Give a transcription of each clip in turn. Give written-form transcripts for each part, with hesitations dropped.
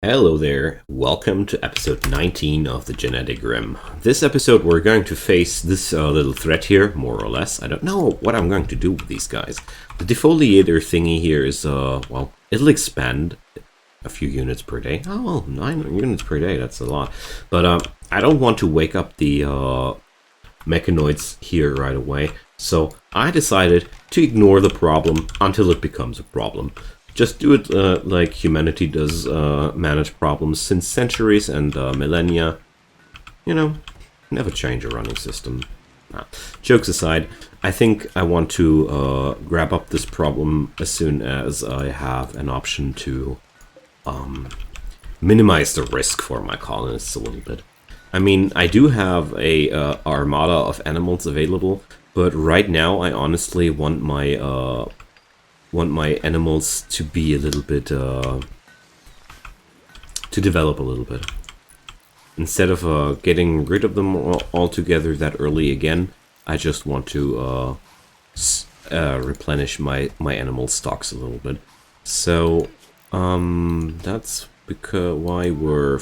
Hello there, welcome to episode 19 of the GeneticRim. This episode we're going to face this little threat here, more or less. I don't know what I'm going to do with these guys. The defoliator thingy here is, well, it'll expand a few units per day. Oh, well, 9 units per day, that's a lot. But I don't want to wake up the mechanoids here right away. So I decided to ignore the problem until it becomes a problem. Just do it like humanity does manage problems since centuries and millennia. You know, never change a running system. Nah. Jokes aside, I think I want to grab up this problem as soon as I have an option to minimize the risk for my colonists a little bit. I mean, I do have a armada of animals available, but right now I honestly want my animals to be a little bit, to develop a little bit. Instead of getting rid of them altogether that early again, I just want to replenish my animal stocks a little bit. So, that's because why we're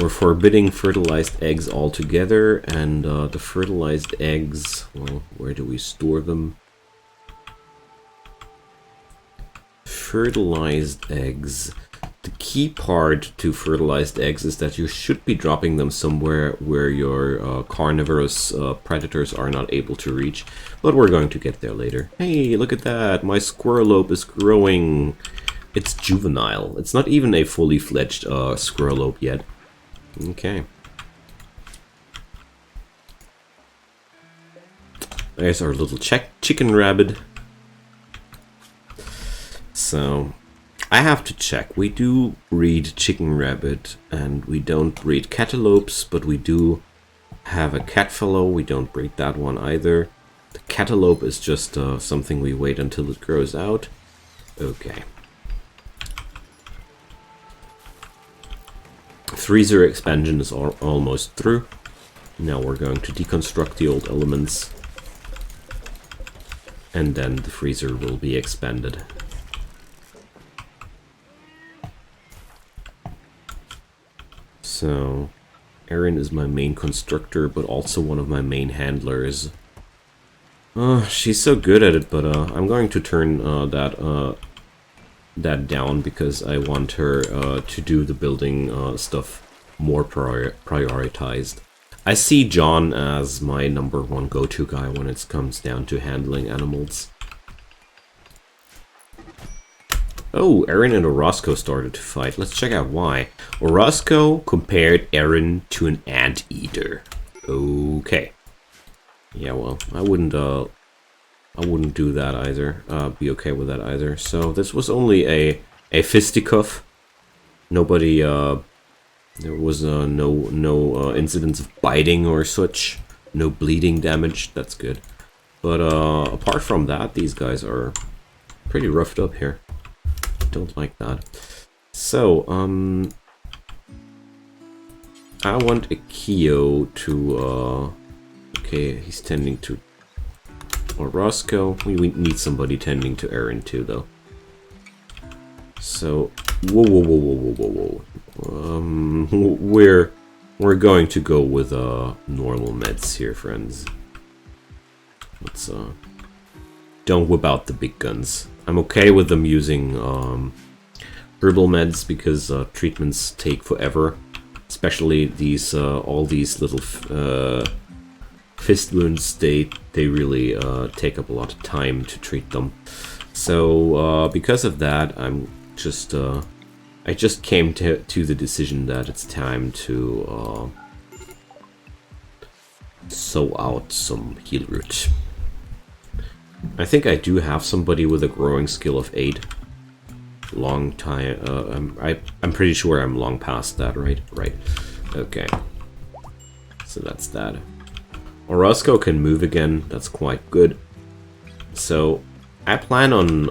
forbidding fertilized eggs altogether, and the fertilized eggs, well, where do we store them? Fertilized eggs. The key part to fertilized eggs is that you should be dropping them somewhere where your carnivorous predators are not able to reach, but we're going to get there later. Hey, look at that! My squirrelope is growing! It's juvenile. It's not even a fully fledged squirrelope yet. Okay. There's our little chicken rabbit. So, I have to check. We do breed chicken rabbit, and we don't breed cattalopes, but we do have a cat fellow. We don't breed that one either. The catalope is just something we wait until it grows out. Okay. Freezer expansion is almost through. Now we're going to deconstruct the old elements, and then the freezer will be expanded. So, Erin is my main constructor, but also one of my main handlers. She's so good at it, but I'm going to turn that down because I want her to do the building stuff more prioritized. I see John as my #1 go-to guy when it comes down to handling animals. Oh, Erin and Orozco started to fight. Let's check out why. Orozco compared Erin to an anteater. Okay. Yeah, well, I wouldn't do that either. Be okay with that either. So this was only a fisticuff. Nobody. There was no incidents of biting or such. No bleeding damage. That's good. But apart from that, these guys are pretty roughed up here. Don't like that. So, I want a Keo to, okay, he's tending to Orozco. We need somebody tending to Erin too, though. So, whoa. We're going to go with, normal meds here, friends. Let's, don't whip out the big guns. I'm okay with them using herbal meds because treatments take forever, especially these all these little fist wounds. They really take up a lot of time to treat them. So because of that, I just came to the decision that it's time to sow out some heal root. I think I do have somebody with a growing skill of 8. Long time. I'm pretty sure I'm long past that, right? Right. Okay. So that's that. Orozco can move again. That's quite good. So I plan on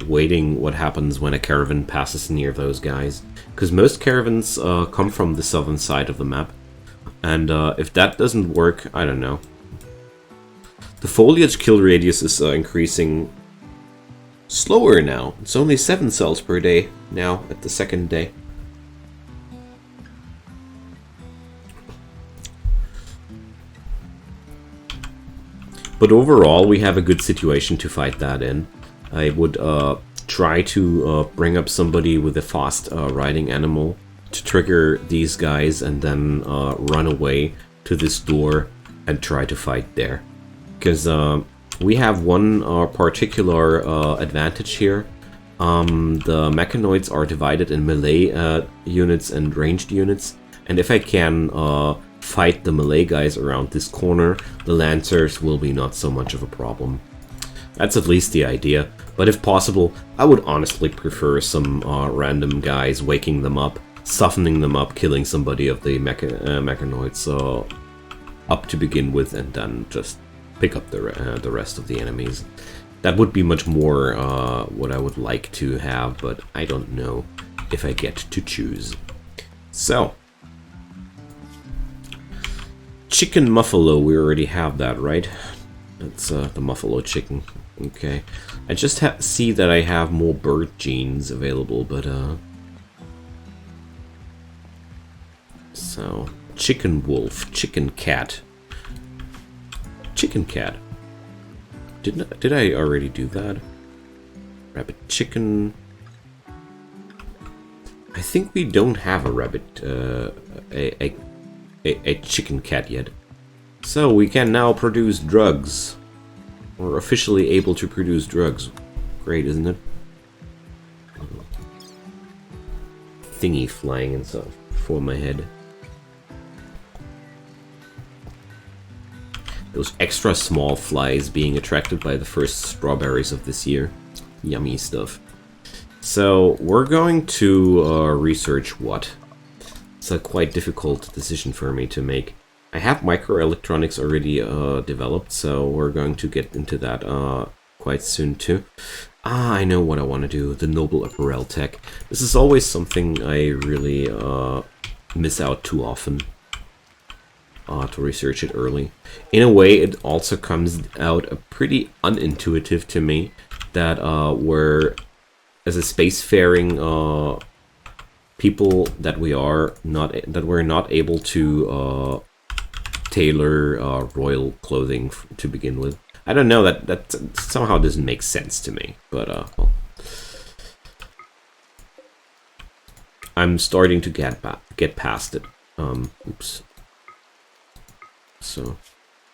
waiting what happens when a caravan passes near those guys, because most caravans come from the southern side of the map, and if that doesn't work, I don't know. The foliage kill radius is increasing slower now. It's only 7 cells per day now at the second day. But overall, we have a good situation to fight that in. I would try to bring up somebody with a fast riding animal to trigger these guys and then run away to this door and try to fight there. Because we have one particular advantage here. The mechanoids are divided in melee units and ranged units, and if I can fight the melee guys around this corner, the lancers will be not so much of a problem. That's at least the idea, but if possible, I would honestly prefer some random guys waking them up, softening them up, killing somebody of the mechanoids up to begin with, and then just pick up the rest of the enemies. That would be much more what I would like to have, but I don't know if I get to choose. So, chicken muffalo, we already have that, right? That's the muffalo chicken. Okay. I just see that I have more bird genes available, but so, chicken wolf, chicken cat. Chickencat. Did I already do that? Rabbit chicken. I think we don't have a rabbit, a chicken cat yet. So we can now produce drugs. We're officially able to produce drugs. Great, isn't it? Thingy flying and stuff for my head. Those extra small flies being attracted by the first strawberries of this year. Yummy stuff. So, we're going to research what? It's a quite difficult decision for me to make. I have microelectronics already developed, so we're going to get into that quite soon too. I know what I want to do, the noble apparel tech. This is always something I really miss out too often. To research it early. In a way, it also comes out pretty unintuitive to me that we're, as a spacefaring people that we are, we're not able to tailor royal clothing to begin with. I don't know, that somehow doesn't make sense to me, but well. I'm starting to get past it. Oops. So,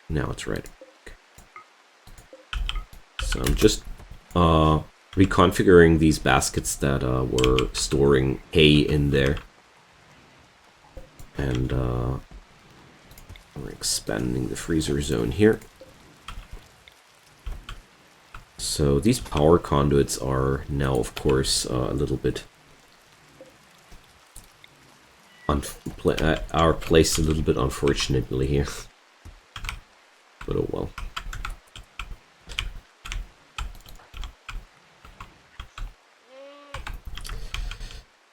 now it's right. Okay. So I'm just reconfiguring these baskets that were storing hay in there. And we're expanding the freezer zone here. So these power conduits are now, of course, a little bit are placed a little bit unfortunately here. But oh well.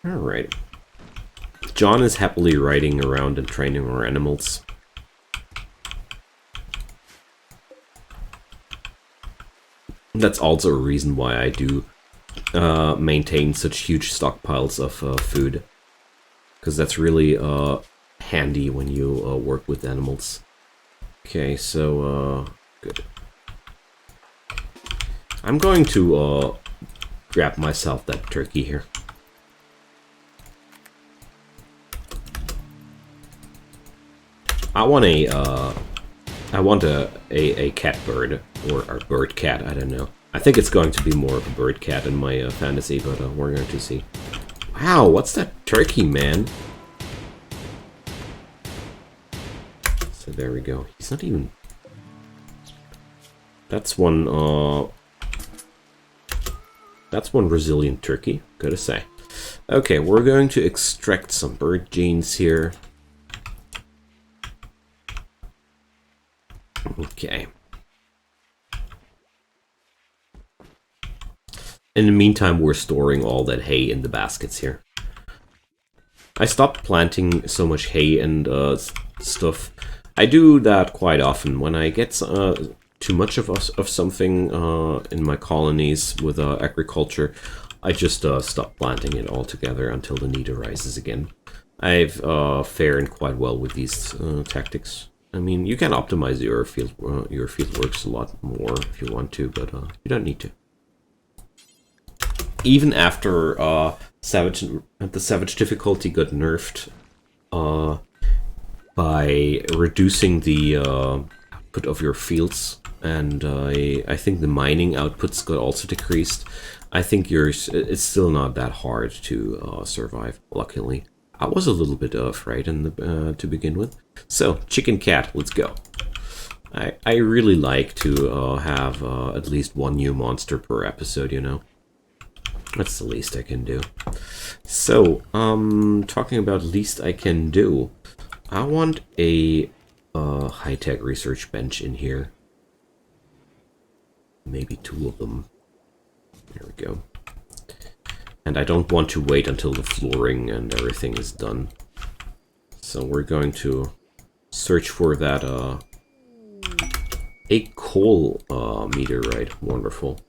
Alright. John is happily riding around and training our animals. That's also a reason why I do maintain such huge stockpiles of food. Because that's really handy when you work with animals. Okay, so, good. I'm going to grab myself that turkey here. I want a cat bird, or a bird cat, I don't know. I think it's going to be more of a bird cat in my fantasy, but we're going to see. Wow, what's that turkey, man? So there we go. He's not even... That's one resilient turkey, gotta say. Okay, we're going to extract some bird genes here. Okay. In the meantime, we're storing all that hay in the baskets here. I stopped planting so much hay and stuff. I do that quite often. When I get too much of something in my colonies with agriculture, I just stop planting it altogether until the need arises again. I've fared quite well with these tactics. I mean, you can optimize your field works a lot more if you want to, but you don't need to. Even after the Savage difficulty got nerfed by reducing the output of your fields, and I think the mining outputs got also decreased. I think it's still not that hard to survive, luckily. I was a little bit frightened to begin with. So, Chickencat, let's go. I really like to have at least one new monster per episode, you know. That's the least I can do. So, talking about least I can do, I want a high-tech research bench in here. Maybe 2 of them. There we go. And I don't want to wait until the flooring and everything is done. So we're going to search for that a coal meteorite. Wonderful.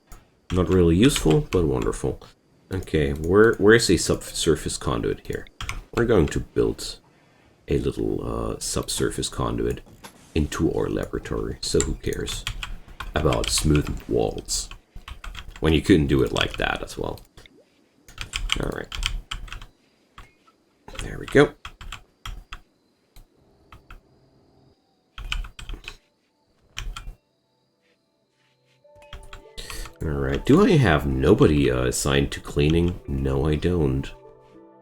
Not really useful, but wonderful. Okay, where's a subsurface conduit here? We're going to build a little subsurface conduit into our laboratory. So who cares about smooth walls when you couldn't do it like that as well? Alright. There we go. Alright, do I have nobody assigned to cleaning? No, I don't.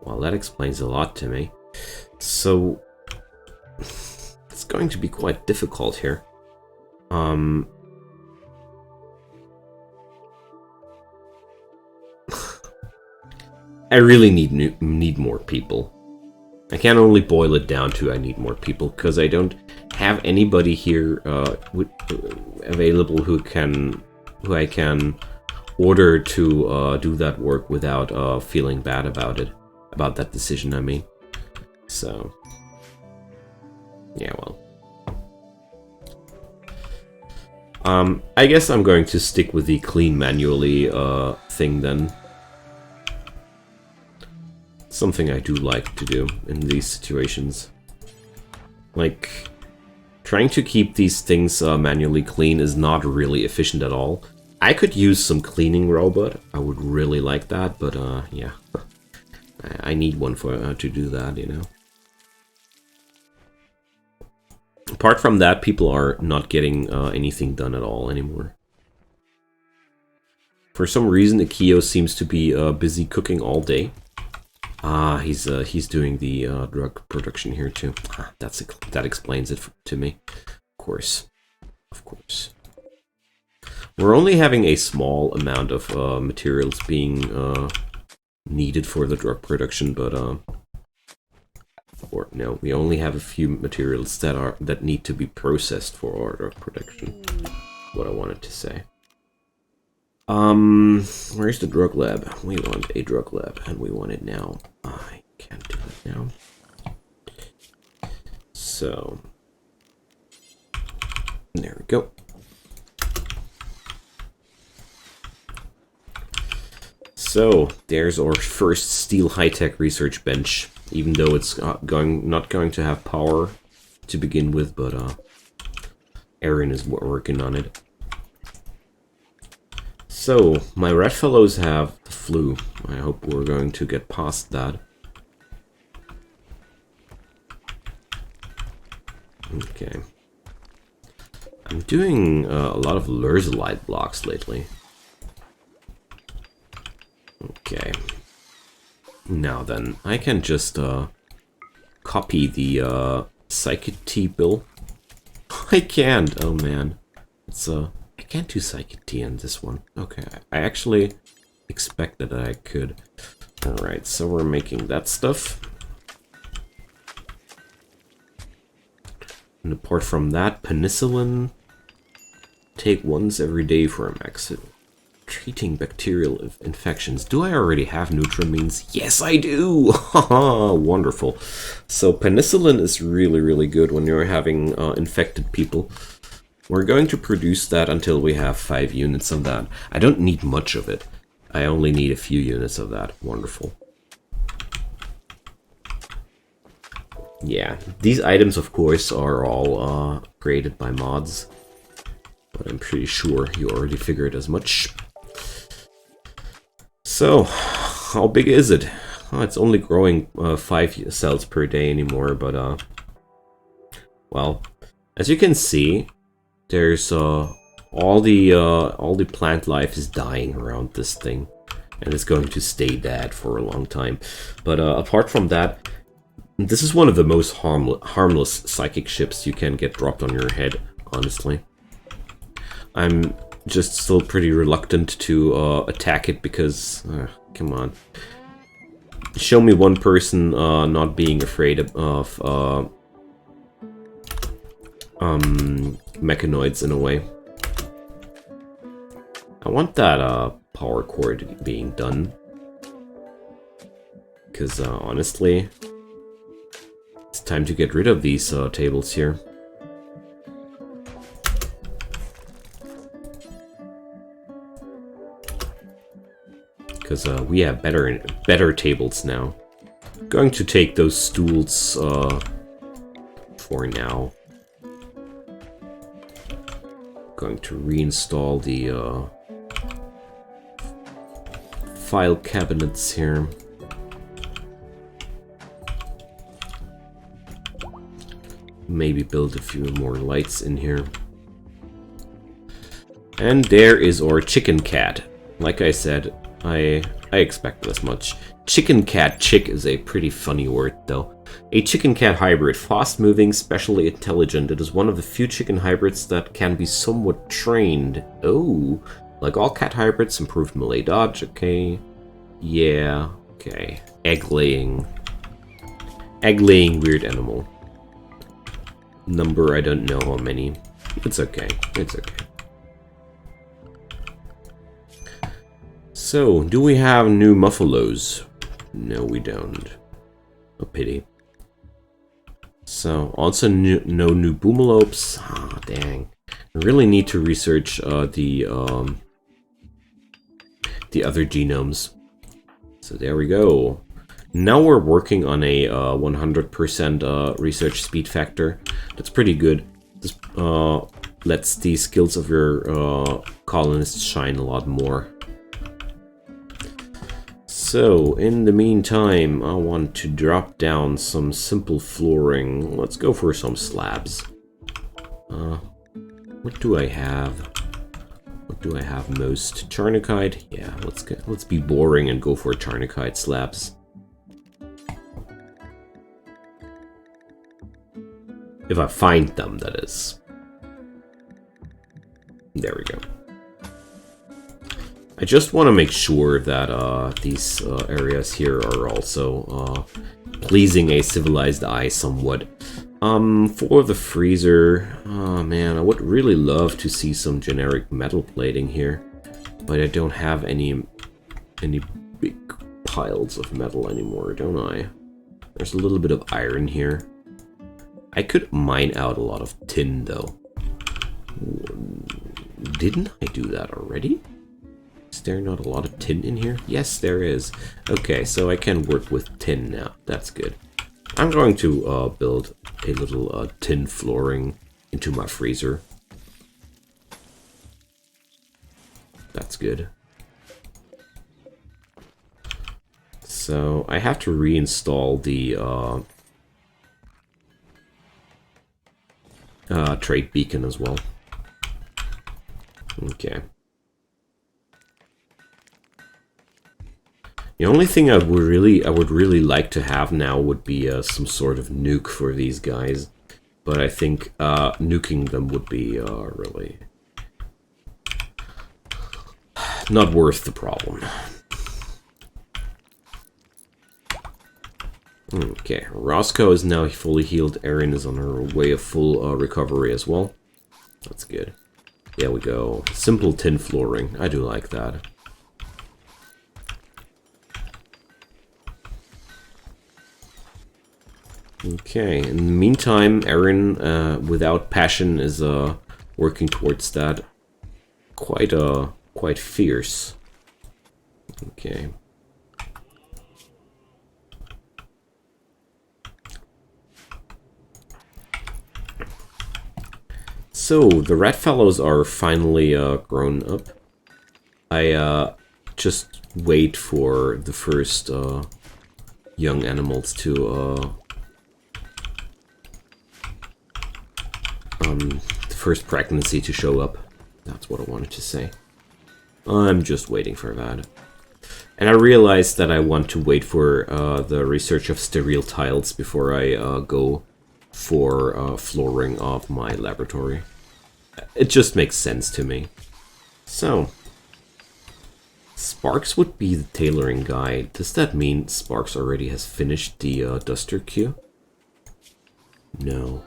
Well, that explains a lot to me. So, it's going to be quite difficult here. I really need more people. I can't only boil it down to I need more people, because I don't have anybody here available who I can order to do that work without feeling bad about it, about that decision, I mean. So, yeah, well. I guess I'm going to stick with the clean manually thing then. Something I do like to do in these situations. Like, trying to keep these things manually clean is not really efficient at all. I could use some cleaning robot. I would really like that, but yeah. I need one for to do that, you know. Apart from that, people are not getting anything done at all anymore. For some reason, Akio seems to be busy cooking all day. Ah, he's doing the drug production here too. Ah, that explains it to me. Of course. We're only having a small amount of materials being needed for the drug production, but or no, we only have a few materials that need to be processed for our drug production. What I wanted to say. Where's the drug lab? We want a drug lab, and we want it now. I can't do it now. So, there we go. So, there's our first steel high-tech research bench, even though it's not going to have power to begin with, but Aaron is working on it. So, my red fellows have the flu. I hope we're going to get past that. Okay. I'm doing a lot of Lurzolite blocks lately. Okay. Now then, I can just copy the Psychic Tea bill. I can't. Oh man. It's I can't do Psychic Tea in this one. Okay, I actually expected that I could. Alright, so we're making that stuff. And apart from that, penicillin. Take once every day for a max. Treating bacterial infections. Do I already have Nutramines? Yes, I do! Haha, wonderful. So penicillin is really, really good when you're having infected people. We're going to produce that until we have 5 units of that. I don't need much of it. I only need a few units of that. Wonderful. Yeah, these items, of course, are all created by mods. But I'm pretty sure you already figured as much. So, how big is it? Oh, it's only growing 5 cells per day anymore, but well, as you can see, there's all the plant life is dying around this thing, and it's going to stay dead for a long time. But apart from that, this is one of the most harmless psychic ships you can get dropped on your head, honestly. I'm just still pretty reluctant to attack it because, come on. Show me one person not being afraid of mechanoids in a way. I want that power cord being done. Because honestly, it's time to get rid of these tables here. Because we have better tables now. Going to take those stools for now. Going to reinstall the file cabinets here. Maybe build a few more lights in here. And there is our Chickencat. Like I said, I expect as much. Chickencat, chick is a pretty funny word though. A chicken-cat hybrid, fast-moving, specially intelligent. It is one of the few chicken hybrids that can be somewhat trained. Oh, like all cat hybrids, improved melee dodge, okay. Yeah, okay. Egg-laying. Egg-laying weird animal. Number, I don't know how many. It's okay, it's okay. So, do we have new muffalos? No, we don't. A pity. So, also no new boomalopes. Ah, dang. I really need to research the other genomes. So there we go. Now we're working on a 100% research speed factor. That's pretty good. This lets the skills of your colonists shine a lot more. So, in the meantime, I want to drop down some simple flooring. Let's go for some slabs. What do I have? What do I have most? Charnicite? Yeah, let's be boring and go for Charnicite slabs. If I find them, that is. There we go. I just want to make sure that these areas here are also pleasing a civilized eye somewhat. For the freezer, oh man, I would really love to see some generic metal plating here, but I don't have any big piles of metal anymore, don't I? There's a little bit of iron here. I could mine out a lot of tin though. Didn't I do that already? Is there not a lot of tin in here? Yes, there is. Okay, so I can work with tin now. That's good. I'm going to build a little tin flooring into my freezer. That's good. So I have to reinstall the trade beacon as well. Okay. The only thing I would really like to have now would be some sort of nuke for these guys, but I think nuking them would be really not worth the problem. Okay, Roscoe is now fully healed. Erin is on her way of full recovery as well. That's good. There we go. Simple tin flooring. I do like that. Okay, in the meantime, Erin, without passion, is working towards that. Quite fierce. Okay. So, the rat fellows are finally grown up. I just wait for the first young animals to the first pregnancy to show up. That's what I wanted to say. I'm just waiting for that. And I realized that I want to wait for the research of sterile tiles before I go for flooring of my laboratory. It just makes sense to me. So, Sparks would be the tailoring guy. Does that mean Sparks already has finished the duster queue? No.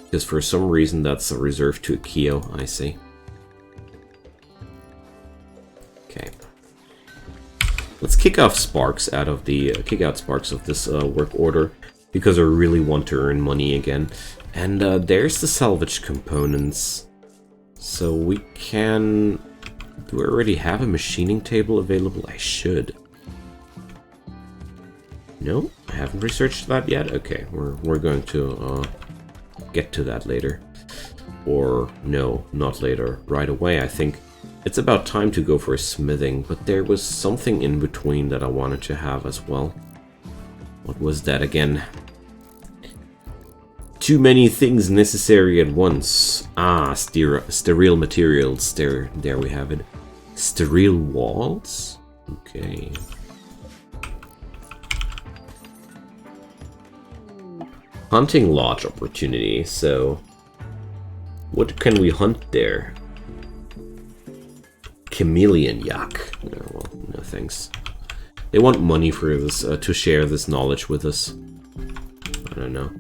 Because for some reason that's reserved to Akio, I see. Okay. Let's kick off Sparks out of the kick out Sparks of this work order, because I really want to earn money again. And there's the salvage components. So we can... Do I already have a machining table available? I should. No, I haven't researched that yet. Okay, we're going to get to that later. Or no, not later. Right away, I think. It's about time to go for smithing, but there was something in between that I wanted to have as well. What was that again? Too many things necessary at once. Ah, sterile materials. There we have it. Sterile walls? Okay. Hunting lodge opportunity, so... What can we hunt there? Chameleon yak. No, well, no thanks. They want money for this, to share this knowledge with us. I don't know.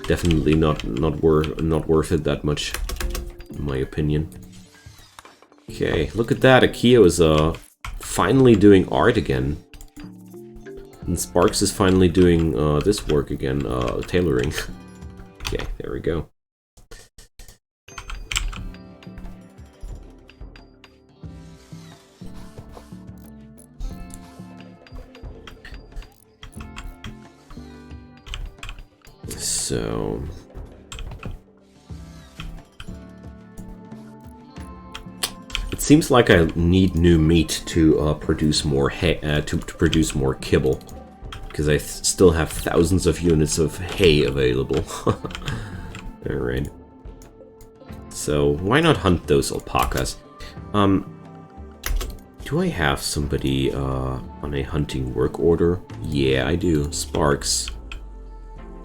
Definitely not worth it that much, in my opinion. Okay, look at that. Akio is finally doing art again, and Sparks is finally doing this work again, tailoring. Okay, there we go. So, it seems like I need new meat to produce more hay, to produce more kibble, because I still have thousands of units of hay available. All right. So why not hunt those alpacas? Do I have somebody on a hunting work order? Yeah, I do. Sparks.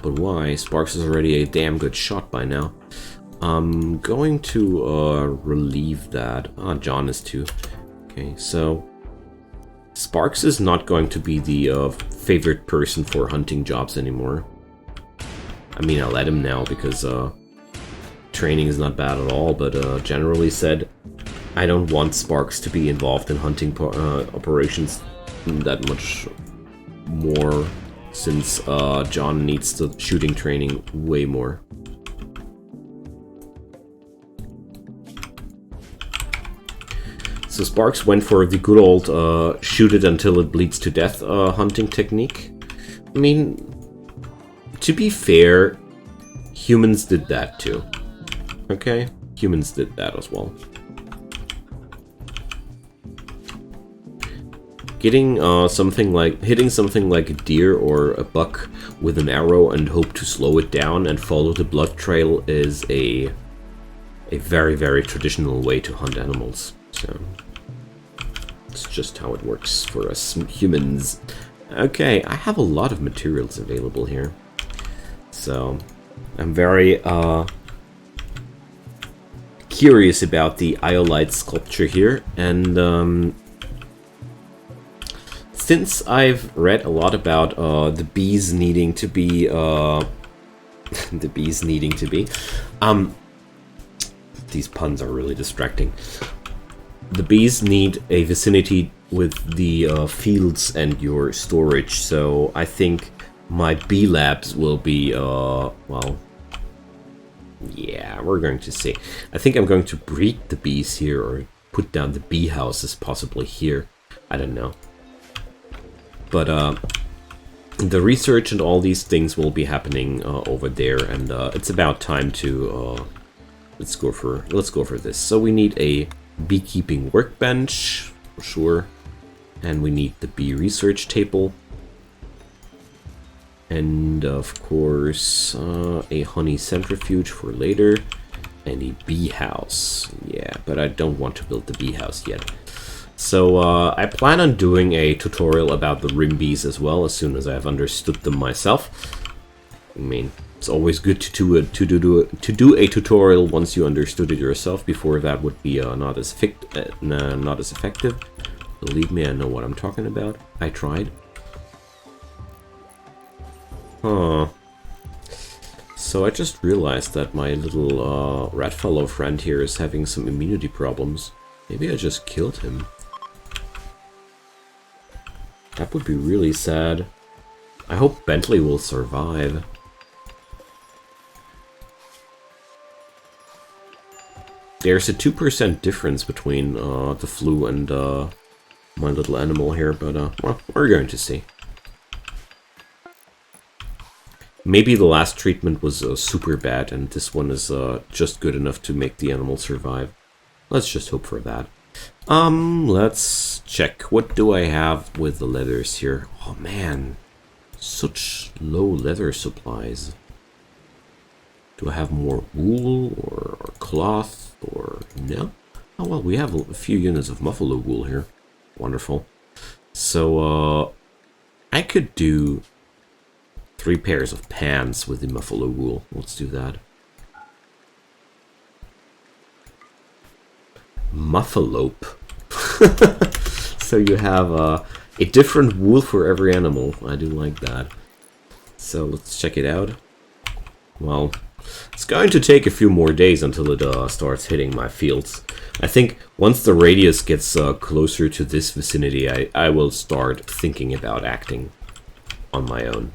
But why? Sparks is already a damn good shot by now. I'm going to relieve that. Ah, John is too. Okay, so Sparks is not going to be the favorite person for hunting jobs anymore. I mean, I let him now because training is not bad at all, but generally said, I don't want Sparks to be involved in hunting operations that much more, since John needs the shooting training way more. So Sparks went for the good old shoot it until it bleeds to death hunting technique. I mean, to be fair, humans did that too. Okay? Humans did that as well. Hitting something like a deer or a buck with an arrow and hope to slow it down and follow the blood trail is a very, very traditional way to hunt animals. So it's just how it works for us humans. Okay, I have a lot of materials available here, so I'm very curious about the iolite sculpture here, and since I've read a lot about the bees needing to be these puns are really distracting. The bees need a vicinity with the fields and your storage, so I think my bee labs will be well, Yeah, we're going to see. I think I'm going to breed the bees here, or put down the bee houses possibly here. I don't know. But the research and all these things will be happening over there, and it's about time to let's go for this. So we need a beekeeping workbench, for sure, and we need the bee research table, and of course a honey centrifuge for later, and a bee house. Yeah, but I don't want to build the bee house yet. So I plan on doing a tutorial about the RimBees as well, as soon as I've understood them myself. I mean, it's always good to do a tutorial once you understood it yourself. Before that would be not as effective. Believe me, I know what I'm talking about. I tried. Huh. So I just realized that my little rat fellow friend here is having some immunity problems. Maybe I just killed him. That would be really sad. I hope Bentley will survive. There's a 2% difference between the flu and my little animal here, but well, we're going to see. Maybe the last treatment was super bad, and this one is just good enough to make the animal survive. Let's just hope for that. Let's check. What do I have with the leathers here? Oh man, such low leather supplies. Do I have more wool or cloth or no? Oh well, we have a few units of buffalo wool here. Wonderful. So I could do 3 pairs of pants with the buffalo wool. Let's do that. Muffalope. So you have a different wool for every animal. I do like that. So let's check it out. Well, it's going to take a few more days until it starts hitting my fields. I think once the radius gets closer to this vicinity, I will start thinking about acting on my own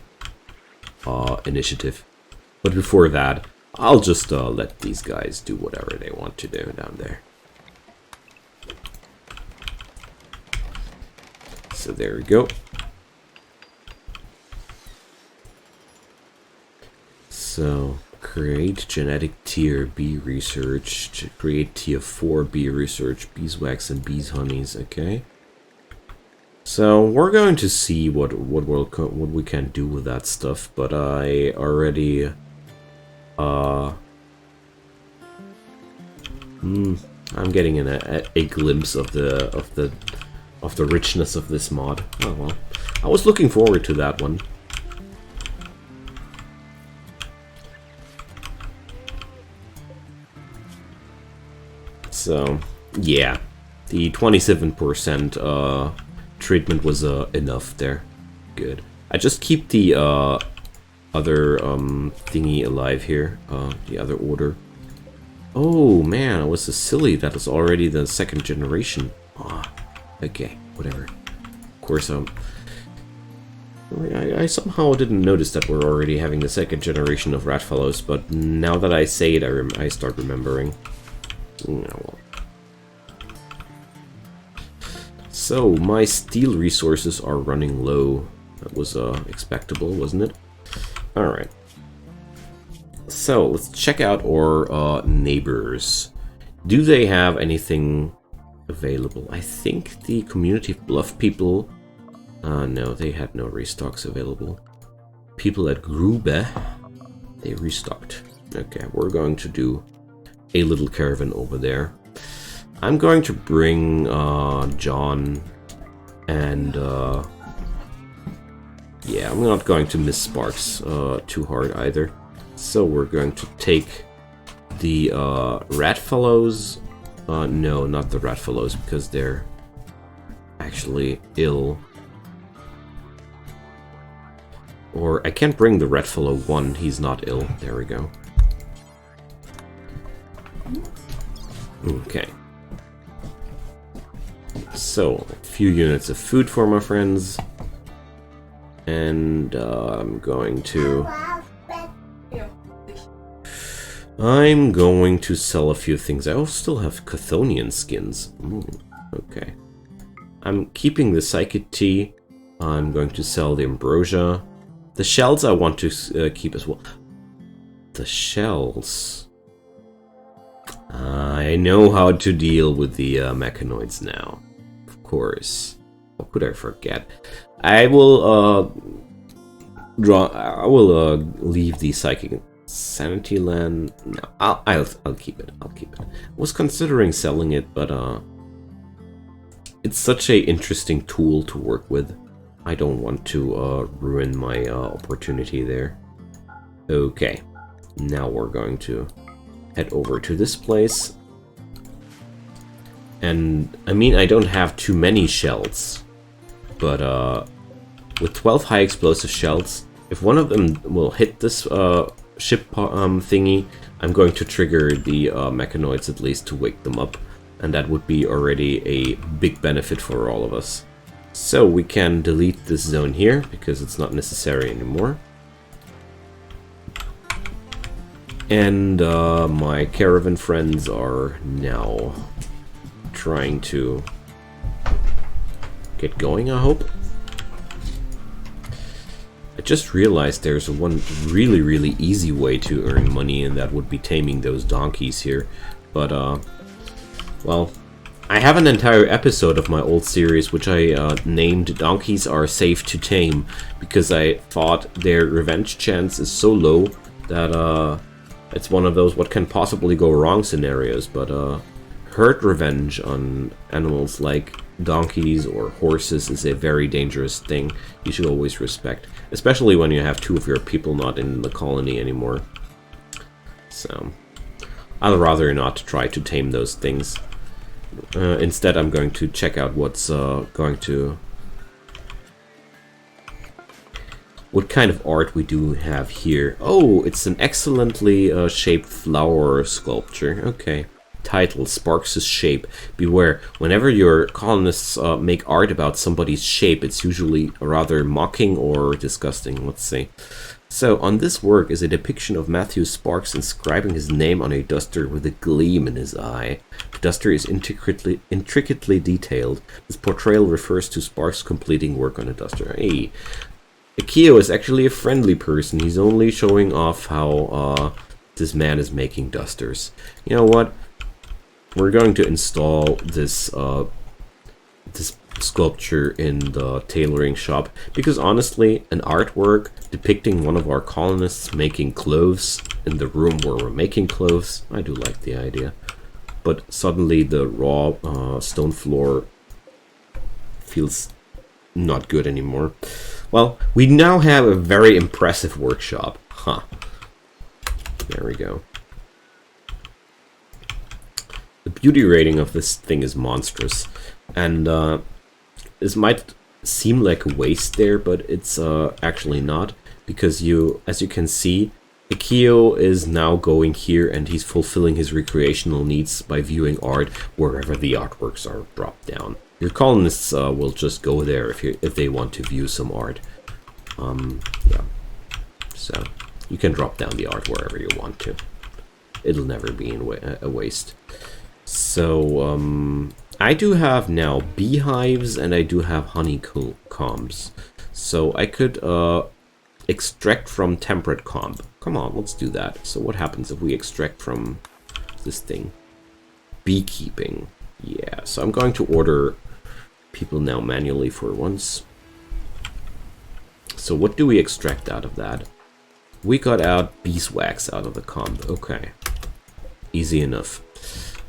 initiative. But before that, I'll just let these guys do whatever they want to do down there. So there we go. So create genetic tier bee research, create tier 4 bee research, beeswax and bees honeys. Okay. So we're going to see what we can do with that stuff, but I already I'm getting a glimpse of the richness of this mod. Oh well, I was looking forward to that one. So yeah, the 27% treatment was enough there. Good. I just keep the other thingy alive here, the other order. Oh man, I was so silly. That was already the 2nd generation. Ah, okay, whatever. Of course, I somehow didn't notice that we're already having the 2nd generation of rat fellows, but now that I say it, I start remembering. Oh, well. So, my steel resources are running low. That was expectable, wasn't it? Alright. So, let's check out our neighbors. Do they have anything available? I think the Community of Bluff people... no, they had no restocks available. People at Grube, they restocked. Okay, we're going to do a little caravan over there. I'm going to bring John and yeah, I'm not going to miss Sparks too hard either. So we're going to take the rat fellows. No, not the rat fellows, because they're actually ill. Or I can't bring the rat fellow 1, he's not ill. There we go. Okay. So, a few units of food for my friends. And I'm going to... I'm going to sell a few things. I also still have Chthonian skins. Okay. I'm keeping the Psychic Tea. I'm going to sell the Ambrosia. The shells I want to keep as well. The shells. I know how to deal with the mechanoids now. Of course. How could I forget? I will leave the Psychic Sanity Land. No, I'll keep it. I'll keep it. I was considering selling it, but it's such a interesting tool to work with. I don't want to ruin my opportunity there. Okay, now we're going to head over to this place. And I mean, I don't have too many shells, but with 12 high explosive shells, if one of them will hit this ship thingy, I'm going to trigger the mechanoids at least to wake them up, and that would be already a big benefit for all of us. So we can delete this zone here because it's not necessary anymore. And my Caravan friends are now trying to get going, I hope. I just realized there's one really easy way to earn money, and that would be taming those donkeys here. But, well, I have an entire episode of my old series which I named Donkeys Are Safe to Tame, because I thought their revenge chance is so low that it's one of those what can possibly go wrong scenarios. But herd revenge on animals like donkeys or horses is a very dangerous thing you should always respect, especially when you have two of your people not in the colony anymore. So I'd rather not try to tame those things. Instead, I'm going to check out what's what kind of art we do have here. Oh, it's an excellently shaped flower sculpture. Okay. Title: Sparks' Shape. Beware, whenever your colonists make art about somebody's shape, it's usually rather mocking or disgusting. Let's see. So, on this work is a depiction of Matthew Sparks inscribing his name on a duster with a gleam in his eye. The duster is intricately detailed. This portrayal refers to Sparks completing work on a duster. Hey, Akio is actually a friendly person. He's only showing off how this man is making dusters. You know what? We're going to install this this sculpture in the tailoring shop, because honestly, an artwork depicting one of our colonists making clothes in the room where we're making clothes, I do like the idea. But suddenly the raw stone floor feels not good anymore. Well, we now have a very impressive workshop. Huh. There we go. The beauty rating of this thing is monstrous, and this might seem like a waste there, but it's actually not, because as you can see, Akio is now going here and he's fulfilling his recreational needs by viewing art wherever the artworks are dropped down. Your colonists will just go there if they want to view some art. Yeah, so you can drop down the art wherever you want to. It'll never be a waste. So, I do have now beehives and I do have honeycombs. So I could extract from temperate comb. Come on, let's do that. So what happens if we extract from this thing? Beekeeping. Yeah, so I'm going to order people now manually for once. So what do we extract out of that? We got out beeswax out of the comb. Okay. Easy enough.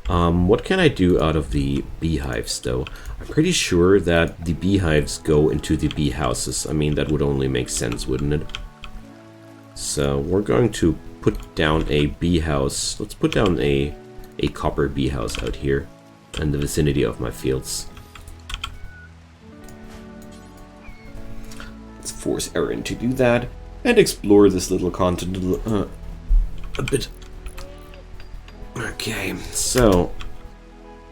What can I do out of the beehives, though? I'm pretty sure that the beehives go into the bee houses. I mean, that would only make sense, wouldn't it? So we're going to put down a bee house. Let's put down a copper bee house out here in the vicinity of my fields. Let's force Erin to do that and explore this little continent a bit. Okay, so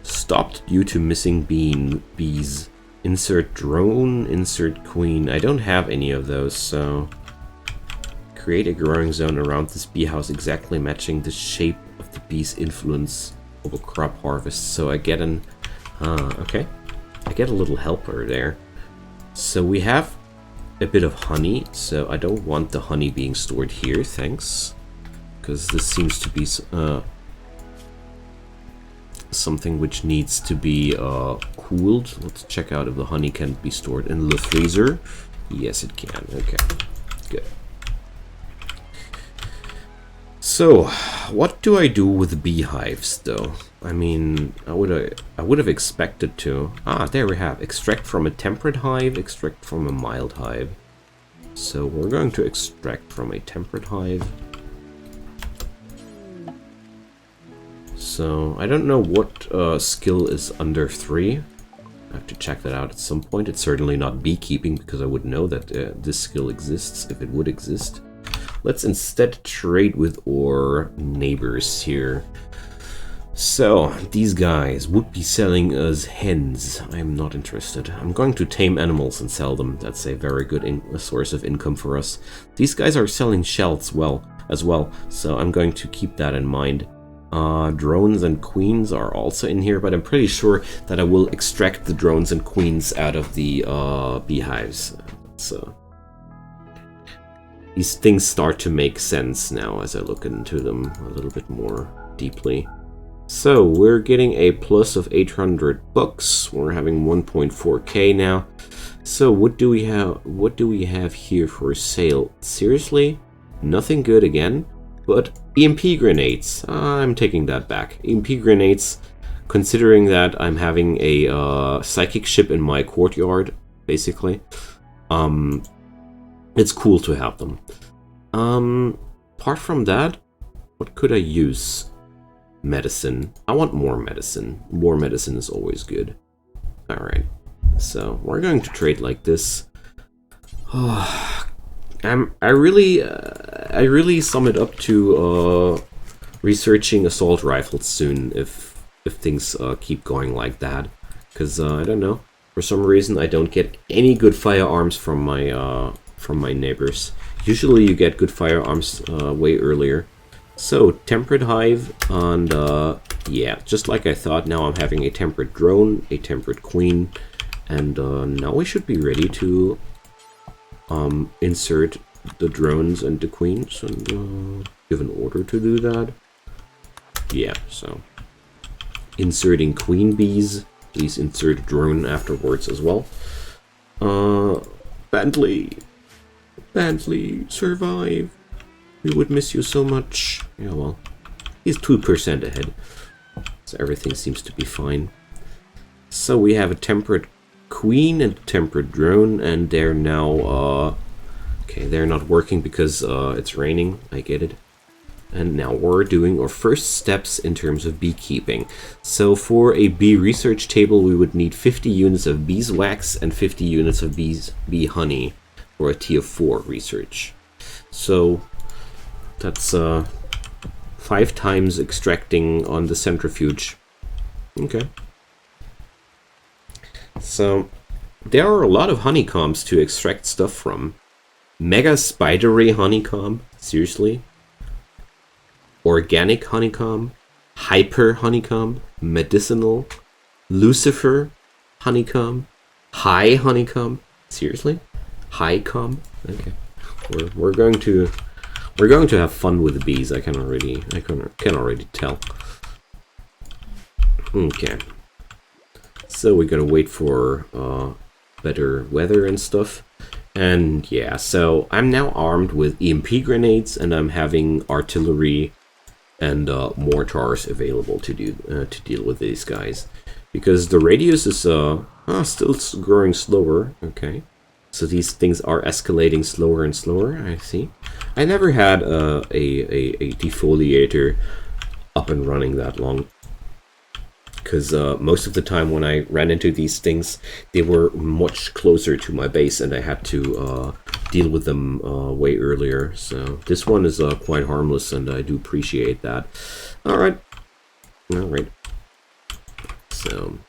stopped due to missing bees. Insert drone, insert queen. I don't have any of those, so Create a growing zone around this bee house exactly matching the shape of the bee's influence over crop harvest. So I get an... okay. I get a little helper there. So we have a bit of honey. So I don't want the honey being stored here, thanks. Because this seems to be something which needs to be cooled. Let's check out if the honey can be stored in the freezer. Yes, it can. Okay, good. So, what do I do with beehives, though? I mean, I would have expected to. Ah, there we have. Extract from a temperate hive, extract from a mild hive. So we're going to extract from a temperate hive. So, I don't know what skill is under 3. I have to check that out at some point. It's certainly not beekeeping, because I would know that this skill exists, if it would exist. Let's instead trade with our neighbors here. So, these guys would be selling us hens. I'm not interested. I'm going to tame animals and sell them. That's a very good source of income for us. These guys are selling shells as well, so I'm going to keep that in mind. Drones and queens are also in here, but I'm pretty sure that I will extract the drones and queens out of the beehives. So these things start to make sense now as I look into them a little bit more deeply. So we're getting a plus of 800 bucks. We're having 1.4k now. So what do we have? What do we have here for sale? Seriously, nothing good again. But EMP grenades, I'm taking that back. EMP grenades, considering that I'm having a psychic ship in my courtyard, basically. It's cool to have them. Apart from that, what could I use? Medicine. I want more medicine. More medicine is always good. Alright, so we're going to trade like this. I really sum it up to researching assault rifles soon if things keep going like that, because I don't know, for some reason I don't get any good firearms from my neighbors. Usually you get good firearms way earlier. So temperate hive, and yeah, just like I thought, now I'm having a temperate drone, a temperate queen, and now we should be ready to insert the drones and the queens and give an order to do that. Yeah, so inserting queen bees. Please insert drone afterwards as well. Bentley, survive. We would miss you so much. Yeah, well, he's 2% ahead, so everything seems to be fine. So we have a temperate queen and a temperate drone, and they're now okay, they're not working because it's raining. I get it. And now we're doing our first steps in terms of beekeeping. So for a bee research table, we would need 50 units of beeswax and 50 units of bee honey for a tier 4 research. So that's 5 times extracting on the centrifuge. Okay. So there are a lot of honeycombs to extract stuff from. Mega spidery honeycomb, seriously? Organic honeycomb, hyper honeycomb, medicinal, Lucifer honeycomb, high honeycomb, seriously? High comb? Okay. We're going to have fun with the bees. I can already tell. Okay. So we gotta wait for better weather and stuff. And yeah, so I'm now armed with EMP grenades, and I'm having artillery and mortars available to deal with these guys, because the radius is still growing slower. Okay, so these things are escalating slower and slower. I see. I never had a defoliator up and running that long, because most of the time when I ran into these things, they were much closer to my base, and I had to deal with them way earlier. So this one is quite harmless, and I do appreciate that. Alright. So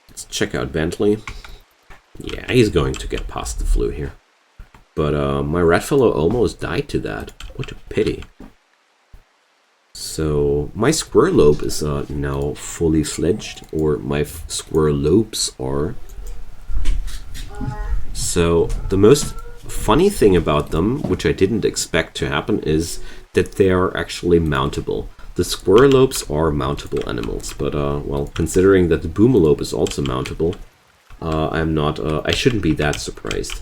let's check out Bentley. Yeah, he's going to get past the flu here. But my rat fellow almost died to that. What a pity. So my squirrelope is now fully fledged, or my squirrelopes are. So the most funny thing about them, which I didn't expect to happen, is that they are actually mountable. The squirrelopes are mountable animals, but well, considering that the boomelope is also mountable, I shouldn't be that surprised.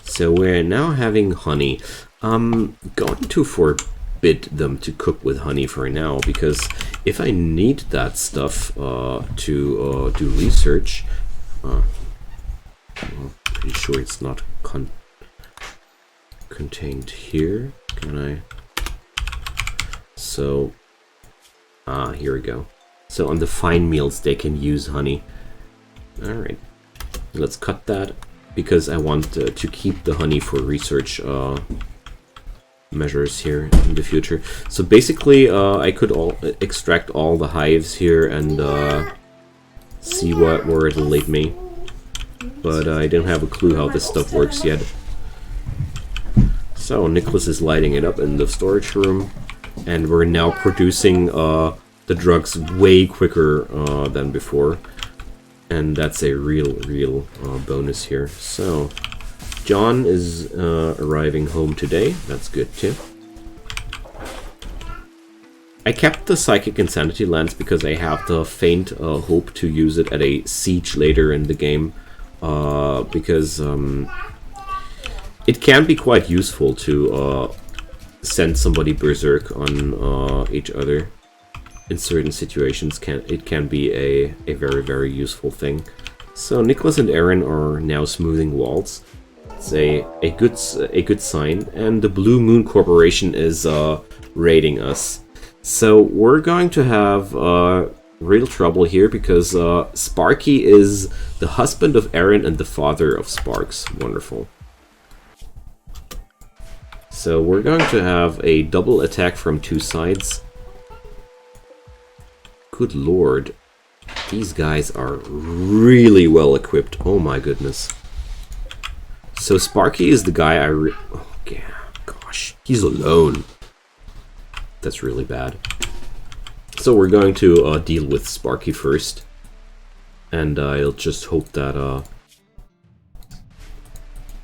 So we're now having honey. I'm going to forbid them to cook with honey for now, because if I need that stuff to do research, I'm pretty sure it's not contained here. Can I? So, here we go. So on the fine meals they can use honey. Alright, let's cut that, because I want to keep the honey for research measures here in the future. So basically I could extract all the hives here and see where it'll lead me. But I don't have a clue how this stuff works yet. So Nicholas is lighting it up in the storage room, and we're now producing the drugs way quicker than before. And that's a real bonus here. So John is arriving home today. That's good too. I kept the Psychic Insanity Lance because I have the faint hope to use it at a siege later in the game. Because it can be quite useful to send somebody berserk on each other. In certain situations, it can be a very useful thing. So Nicholas and Aaron are now smoothing walls. It's a good sign, and the Blue Moon Corporation is raiding us. So we're going to have real trouble here, because Sparky is the husband of Aaron and the father of Sparks. Wonderful. So we're going to have a double attack from two sides. Good lord, these guys are really well equipped. Oh my goodness. So Sparky is the guy oh yeah, gosh, he's alone. That's really bad. So we're going to deal with Sparky first, and I'll just hope that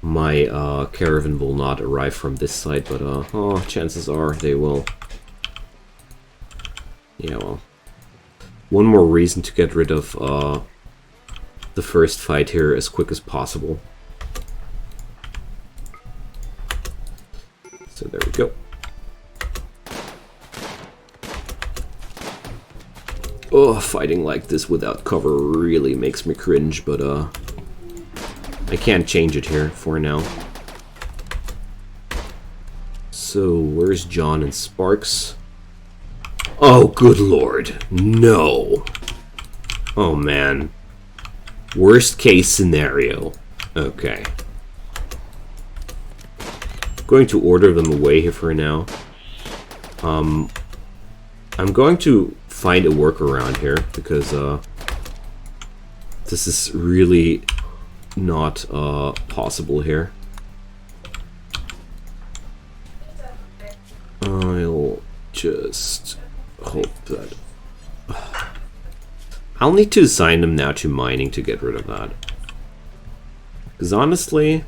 my caravan will not arrive from this side, but chances are they will. Yeah, well. One more reason to get rid of the first fight here as quick as possible. So there we go. Oh, fighting like this without cover really makes me cringe, but I can't change it here for now. So where's John and Sparks? Oh, good lord. No. Oh, man. Worst case scenario. Okay. Going to order them away here for now. I'm going to find a workaround here, because this is really not possible here. I'll just hope that I'll need to assign them now to mining to get rid of that, because honestly,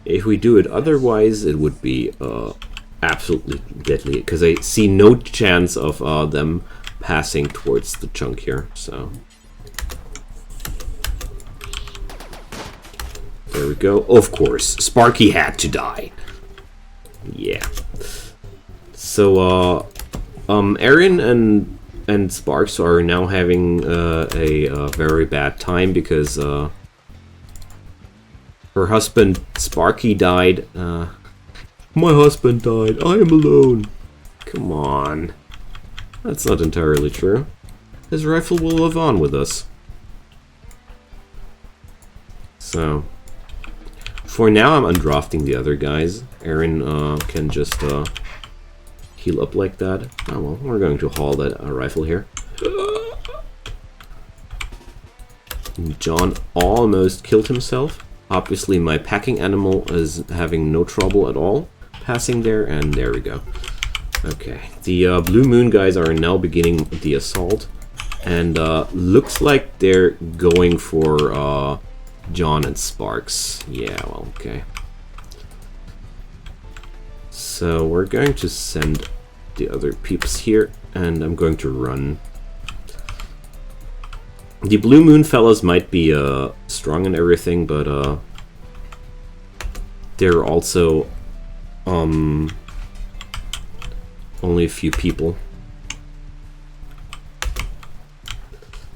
if we do it otherwise, it would be absolutely deadly, because I see no chance of them passing towards the chunk here. So there we go. Of course, Sparky had to die. Yeah. So Aaron and Sparks are now having a very bad time, because her husband Sparky died. My husband died. I am alone. Come on. That's not entirely true. His rifle will live on with us. So for now, I'm undrafting the other guys. Aaron can just heal up like that. Oh well, we're going to haul that rifle here. John almost killed himself. Obviously my packing animal is having no trouble at all passing there, and there we go. Okay, the Blue Moon guys are now beginning the assault, and looks like they're going for John and Sparks. Yeah, well, okay. So we're going to send the other peeps here, and I'm going to run. The Blue Moon fellas might be strong and everything, but they're also only a few people.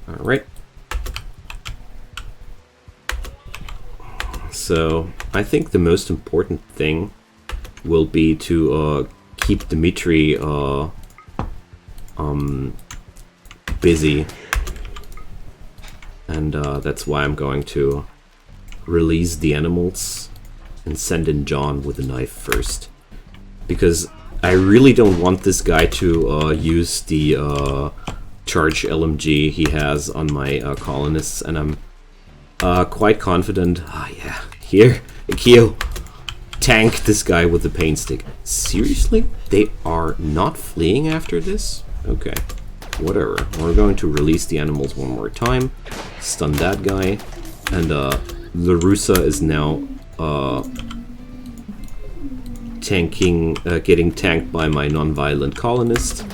Alright. So I think the most important thing will be to keep Dimitri busy, and that's why I'm going to release the animals and send in John with a knife first, because I really don't want this guy to use the charge LMG he has on my colonists, and I'm quite confident. Yeah, here, Akio, tank this guy with the pain stick. Seriously? They are not fleeing after this? Okay, whatever. We're going to release the animals one more time, stun that guy, and Larusa is now getting tanked by my non-violent colonist.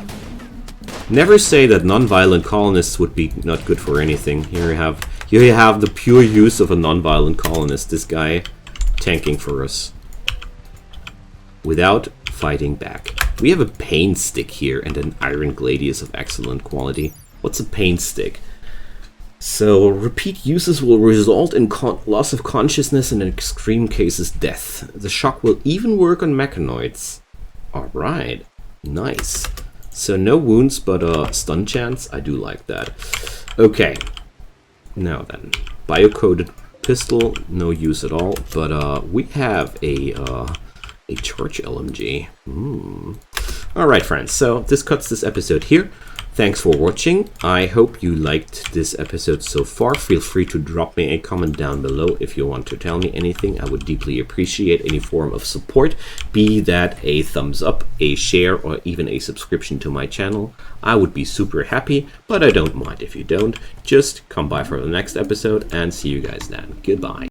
Never say that non-violent colonists would be not good for anything. Here you have the pure use of a non-violent colonist. This guy tanking for us without fighting back. We have a pain stick here and an iron gladius of excellent quality. What's a pain stick? So repeat uses will result in loss of consciousness and in extreme cases death. The shock will even work on mechanoids. Alright, nice. So no wounds, but stun chance. I do like that. Okay, now then, bio-coded pistol, no use at all. But we have a charge LMG. Alright, friends. So this cuts this episode here. Thanks for watching. I hope you liked this episode so far. Feel free to drop me a comment down below if you want to tell me anything. I would deeply appreciate any form of support, be that a thumbs up, a share, or even a subscription to my channel. I would be super happy, but I don't mind if you don't. Just come by for the next episode, and see you guys then. Goodbye.